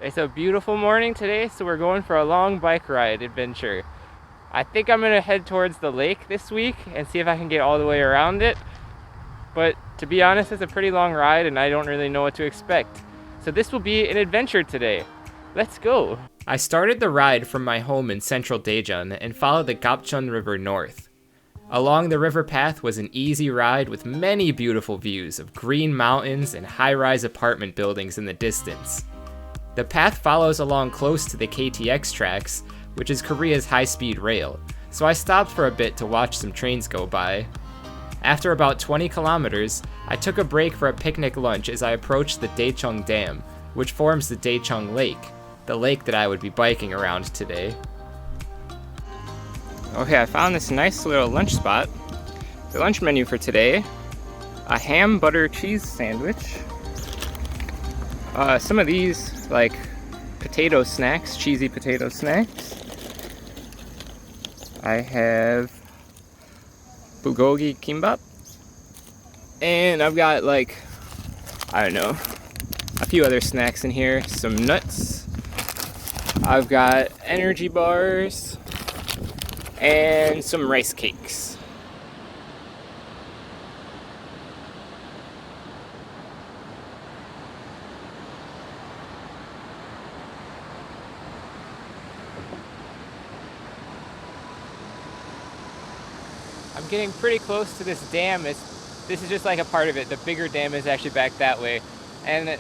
It's a beautiful morning today, so we're going for a long bike ride adventure. I think I'm gonna head towards the lake this week and see if I can get all the way around it. But to be honest, it's a pretty long ride and I don't really know what to expect. So this will be an adventure today. Let's go. I started the ride from my home in central Daejeon and followed the Daecheong River north. Along the river path was an easy ride with many beautiful views of green mountains and high-rise apartment buildings in the distance. The path follows along close to the KTX tracks, which is Korea's high-speed rail, so I stopped for a bit to watch some trains go by. After about 20 kilometers, I took a break for a picnic lunch as I approached the Daecheong Dam, which forms the Daecheong Lake, the lake that I would be biking around today. Okay, I found this nice little lunch spot. The lunch menu for today: a ham butter cheese sandwich, some of these like potato snacks, cheesy potato snacks. I have bulgogi kimbap, and I've got like, I don't know, a few other snacks in here, some nuts. I've got energy bars and some rice cakes. I'm getting pretty close to this dam. This is just like a part of it. The bigger dam is actually back that way. And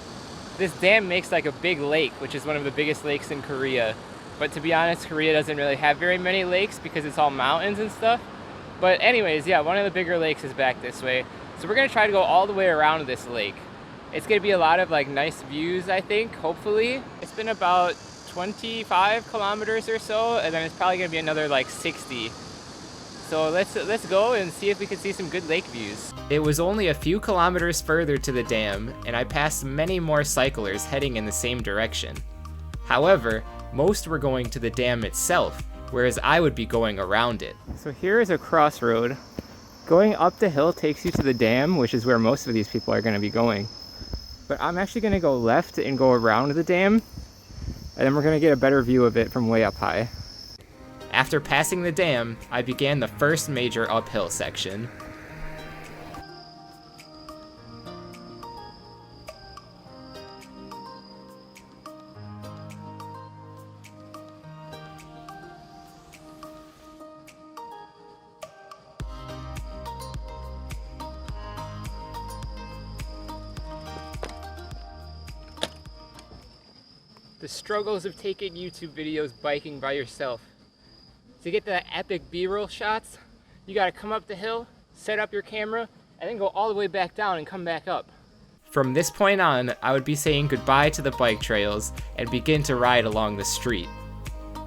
this dam makes like a big lake, which is one of the biggest lakes in Korea. But to be honest, Korea doesn't really have very many lakes because it's all mountains and stuff. But anyways, yeah, one of the bigger lakes is back this way. So we're gonna try to go all the way around this lake. It's gonna be a lot of like nice views, I think, hopefully. It's been about 25 kilometers or so, and then it's probably gonna be another like 60. So let's go and see if we can see some good lake views. It was only a few kilometers further to the dam, and I passed many more cyclers heading in the same direction. However, most were going to the dam itself, whereas I would be going around it. So here is a crossroad. Going up the hill takes you to the dam, which is where most of these people are going to be going. But I'm actually going to go left and go around the dam, and then we're going to get a better view of it from way up high. After passing the dam, I began the first major uphill section. The struggles of taking YouTube videos biking by yourself. To get the epic B-roll shots, you gotta come up the hill, set up your camera, and then go all the way back down and come back up. From this point on, I would be saying goodbye to the bike trails and begin to ride along the street.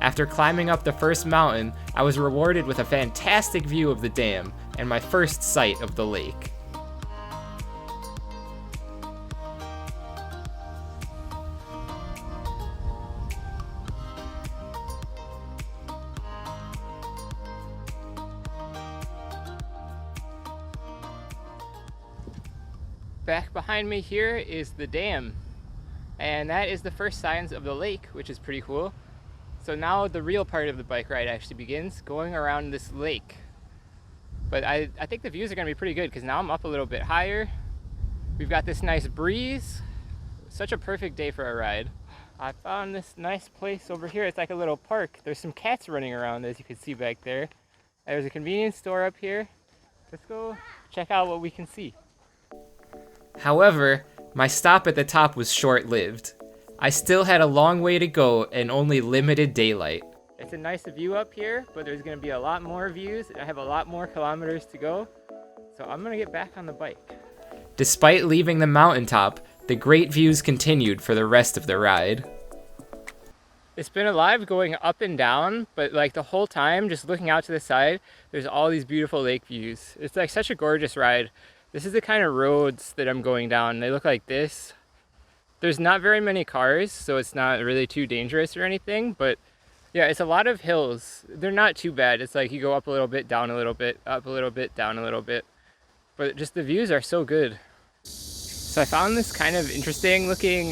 After climbing up the first mountain, I was rewarded with a fantastic view of the dam and my first sight of the lake. Back behind me here is the dam, and that is the first signs of the lake, which is pretty cool. So now the real part of the bike ride actually begins, going around this lake. But I think the views are going to be pretty good because now I'm up a little bit higher. We've got this nice breeze. Such a perfect day for a ride. I found this nice place over here. It's like a little park. There's some cats running around, as you can see back there. There's a convenience store up here. Let's go check out what we can see. However, my stop at the top was short-lived. I still had a long way to go and only limited daylight. It's a nice view up here, but there's going to be a lot more views. I have a lot more kilometers to go, so I'm going to get back on the bike. Despite leaving the mountaintop, the great views continued for the rest of the ride. It's been alive going up and down, but like the whole time, just looking out to the side, there's all these beautiful lake views. It's like such a gorgeous ride. This is the kind of roads that I'm going down. They look like this. There's not very many cars, so it's not really too dangerous or anything, but yeah, it's a lot of hills. They're not too bad. It's like you go up a little bit, down a little bit, up a little bit, down a little bit. But just the views are so good. So I found this kind of interesting looking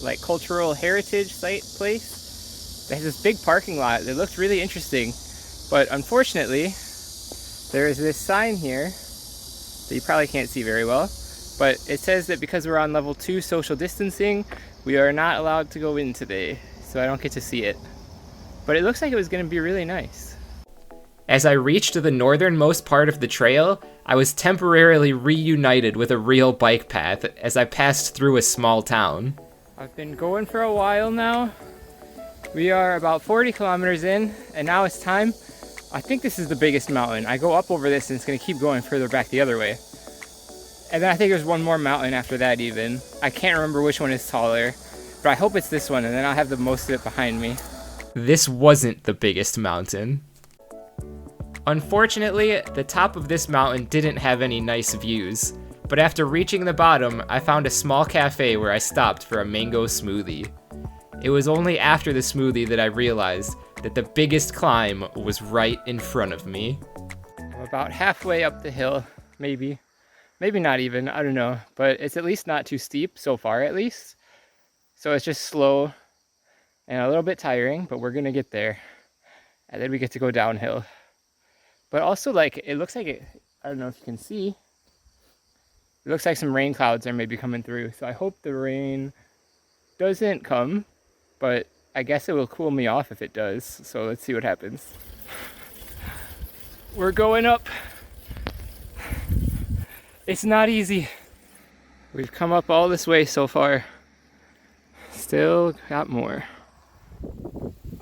like cultural heritage site place. It has this big parking lot that looked really interesting, but unfortunately there is this sign here that you probably can't see very well, but it says that because we're on level 2 social distancing, we are not allowed to go in today, so I don't get to see it. But it looks like it was going to be really nice. As I reached the northernmost part of the trail, I was temporarily reunited with a real bike path as I passed through a small town. I've been going for a while now. We are about 40 kilometers in, and now it's time. I think this is the biggest mountain. I go up over this and it's going to keep going further back the other way. And then I think there's one more mountain after that even. I can't remember which one is taller, but I hope it's this one, and then I'll have the most of it behind me. This wasn't the biggest mountain. Unfortunately, the top of this mountain didn't have any nice views, but after reaching the bottom, I found a small cafe where I stopped for a mango smoothie. It was only after the smoothie that I realized that the biggest climb was right in front of me. I'm about halfway up the hill, maybe. Maybe not even, I don't know, but it's at least not too steep, so far at least. So it's just slow and a little bit tiring, but we're gonna get there. And then we get to go downhill. But also, like, it looks like it, I don't know if you can see, it looks like some rain clouds are maybe coming through. So I hope the rain doesn't come, but I guess it will cool me off if it does. So let's see what happens. We're going up. It's not easy. We've come up all this way so far. Still got more.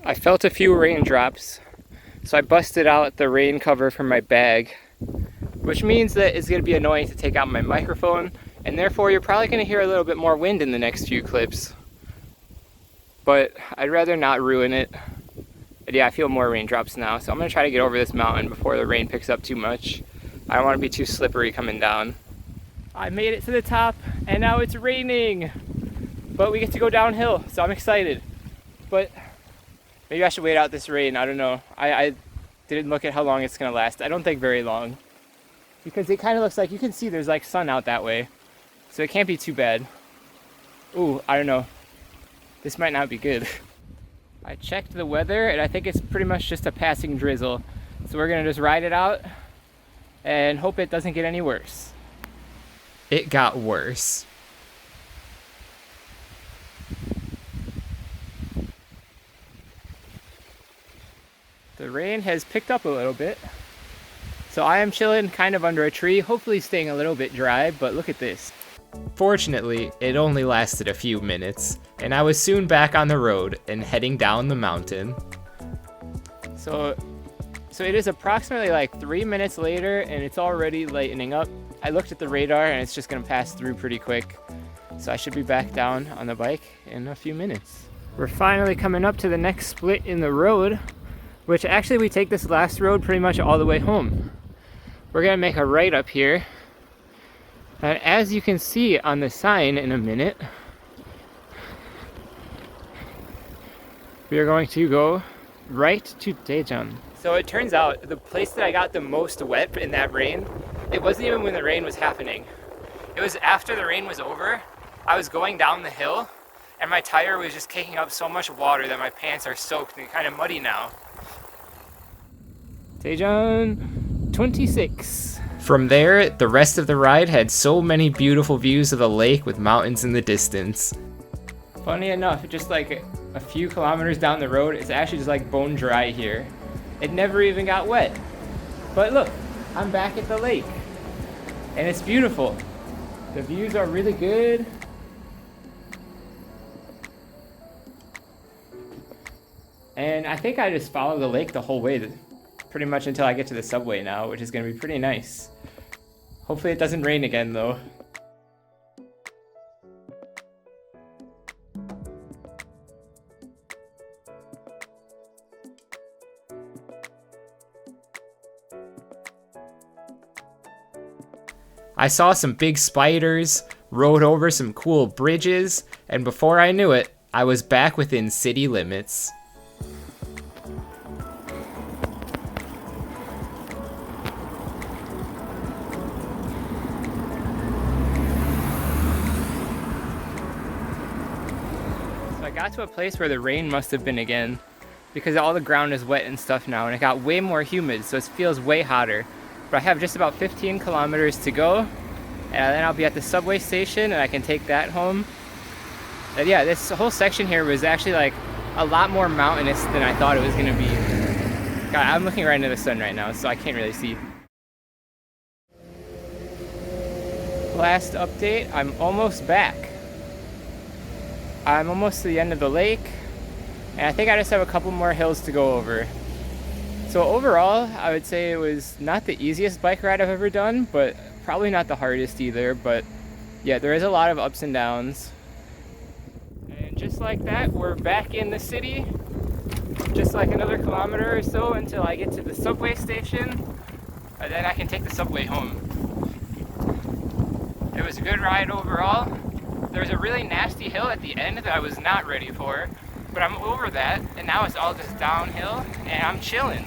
I felt a few raindrops, so I busted out the rain cover from my bag, which means that it's going to be annoying to take out my microphone, and therefore you're probably going to hear a little bit more wind in the next few clips. But I'd rather not ruin it. But yeah, I feel more raindrops now, so I'm going to try to get over this mountain before the rain picks up too much. I don't want to be too slippery coming down. I made it to the top, and now it's raining! But we get to go downhill, so I'm excited. But maybe I should wait out this rain, I don't know. I didn't look at how long it's going to last. I don't think very long. Because it kind of looks like, you can see there's like sun out that way. So it can't be too bad. Ooh, I don't know. This might not be good. I checked the weather, and I think it's pretty much just a passing drizzle. So we're going to just ride it out and hope it doesn't get any worse. It got worse. The rain has picked up a little bit. So I am chilling kind of under a tree, hopefully staying a little bit dry, but look at this. Fortunately, it only lasted a few minutes, and I was soon back on the road and heading down the mountain. So it is approximately like 3 minutes later, and it's already lightening up. I looked at the radar, and it's just gonna pass through pretty quick. So I should be back down on the bike in a few minutes. We're finally coming up to the next split in the road, which actually we take this last road pretty much all the way home. We're gonna make a right up here. And as you can see on the sign in a minute, we are going to go right to Daejeon. So it turns out the place that I got the most wet in that rain, it wasn't even when the rain was happening. It was after the rain was over. I was going down the hill and my tire was just kicking up so much water that my pants are soaked and kind of muddy now. Daejeon 26. From there, the rest of the ride had so many beautiful views of the lake with mountains in the distance. Funny enough, just like a few kilometers down the road, it's actually just like bone dry here. It never even got wet. But look, I'm back at the lake. And it's beautiful. The views are really good. And I think I just follow the lake the whole way, pretty much until I get to the subway now, which is going to be pretty nice. Hopefully it doesn't rain again though. I saw some big spiders, rode over some cool bridges, and before I knew it, I was back within city limits. I got to a place where the rain must have been again, because all the ground is wet and stuff now, and it got way more humid, so it feels way hotter. But I have just about 15 kilometers to go, and then I'll be at the subway station and I can take that home. And yeah, this whole section here was actually like a lot more mountainous than I thought it was gonna be. God, I'm looking right into the sun right now, so I can't really see. Last update, I'm almost back. I'm almost to the end of the lake, and I think I just have a couple more hills to go over. So overall, I would say it was not the easiest bike ride I've ever done, but probably not the hardest either. But yeah, there is a lot of ups and downs. And just like that, we're back in the city. Just like another kilometer or so until I get to the subway station, and then I can take the subway home. It was a good ride overall. There was a really nasty hill at the end that I was not ready for, but I'm over that, and now it's all just downhill, and I'm chilling.